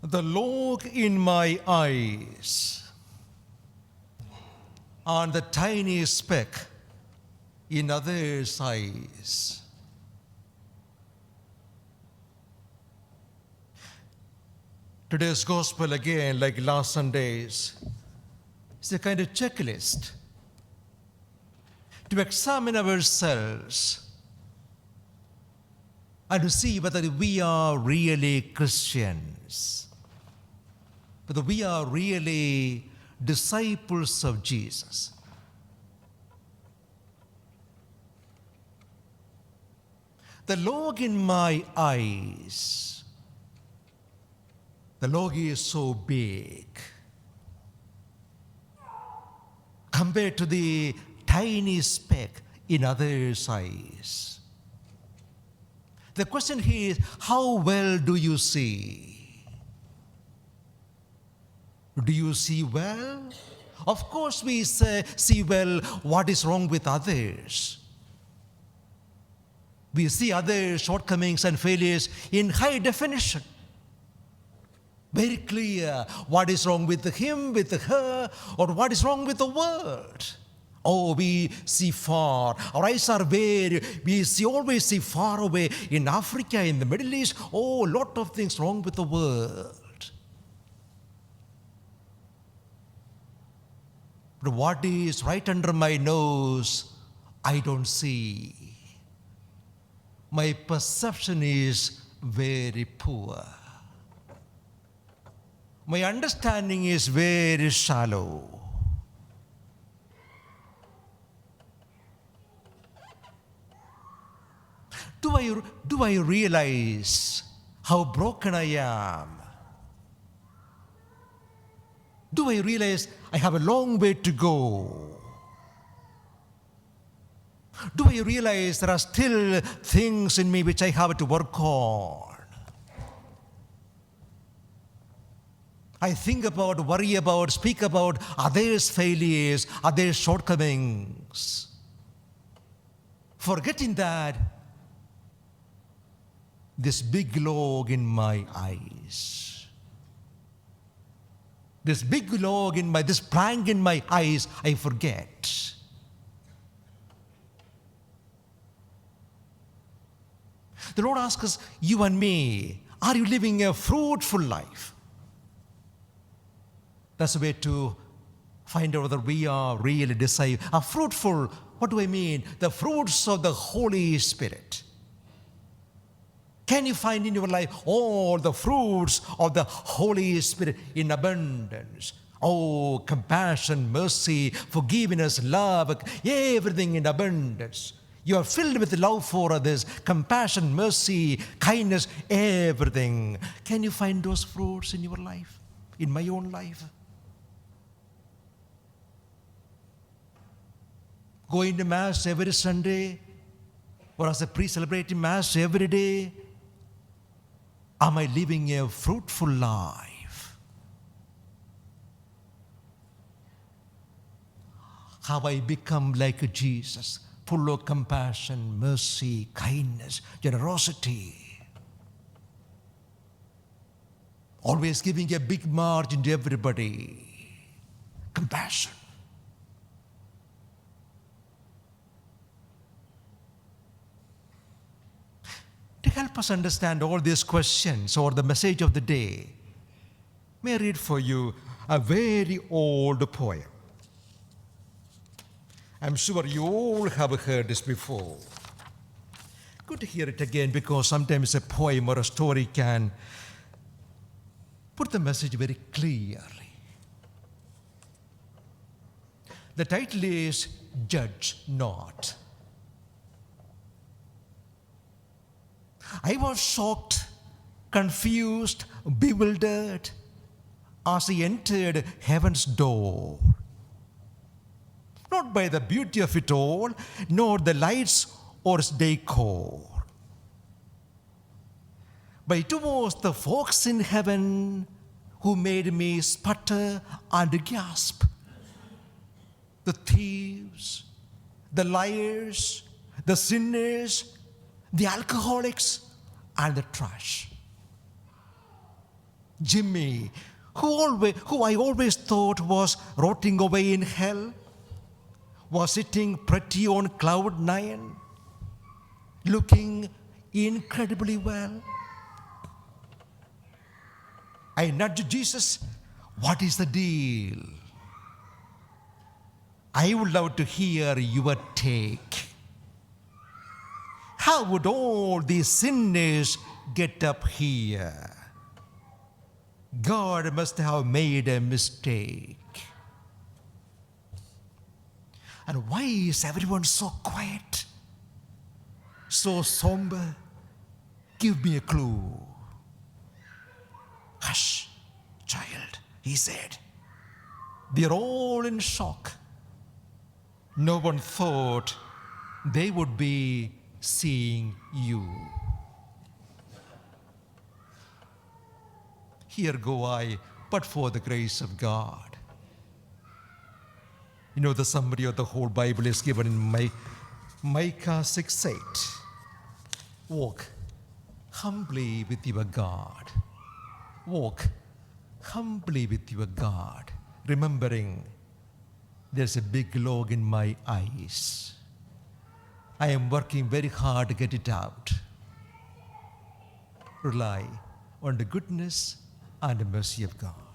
The log in my eyes and the tiny speck in others' eyes. Today's gospel, again, like last Sunday's, is a kind of checklist to examine ourselves and to see whether we are really Christians, whether we are really disciples of Jesus. The log in my eyes, the log is so big compared to the tiny speck in others' eyes. The question here is, how well do you see? Do you see well? Of course we see well what is wrong with others. We see other shortcomings and failures in high definition. Very clear what is wrong with him, with her, or what is wrong with the world. Oh, we see far. Our eyes are very, always see far away. In Africa, in the Middle East, oh, a lot of things wrong with the world. But what is right under my nose, I don't see. My perception is very poor. My understanding is very shallow. Do I realize how broken I am? Do I realize I have a long way to go? Do I realize there are still things in me which I have to work on? I think about, worry about, speak about others' failures, others' shortcomings, forgetting that this big log in my eyes, this big log in this plank in my eyes, I forget. The Lord asks us, you and me, are you living a fruitful life? That's a way to find out whether we are really disciples. A fruitful, what do I mean? The fruits of the Holy Spirit. Can you find in your life all the fruits of the Holy Spirit in abundance? Oh, compassion, mercy, forgiveness, love, everything in abundance. You are filled with love for others, compassion, mercy, kindness, everything. Can you find those fruits in your life, in my own life? Going to Mass every Sunday, or as a pre-celebrating Mass every day? Am I living a fruitful life? Have I become like Jesus, full of compassion, mercy, kindness, generosity? Always giving a big margin to everybody. Compassion. To help us understand all these questions or the message of the day, may I read for you a very old poem. I'm sure you all have heard this before. Good to hear it again, because sometimes a poem or a story can put the message very clearly. The title is Judge Not. I was shocked, confused, bewildered as I entered heaven's door. Not by the beauty of it all, nor the lights or its decor. But it was the folks in heaven who made me sputter and gasp. The thieves, the liars, the sinners, the alcoholics, and the trash. Jimmy, who I always thought was rotting away in hell, was sitting pretty on cloud nine, looking incredibly well. I nudged Jesus, what is the deal? I would love to hear your take. How would all these sinners get up here? God must have made a mistake. And why is everyone so quiet? So somber? Give me a clue. Hush, child, he said. They're all in shock. No one thought they would be seeing you. Here go I, but for the grace of God. You know, the summary of the whole Bible is given in Micah 6:8. Walk humbly with your God. Walk humbly with your God, remembering there's a big log in my eyes. I am working very hard to get it out. Rely on the goodness and the mercy of God.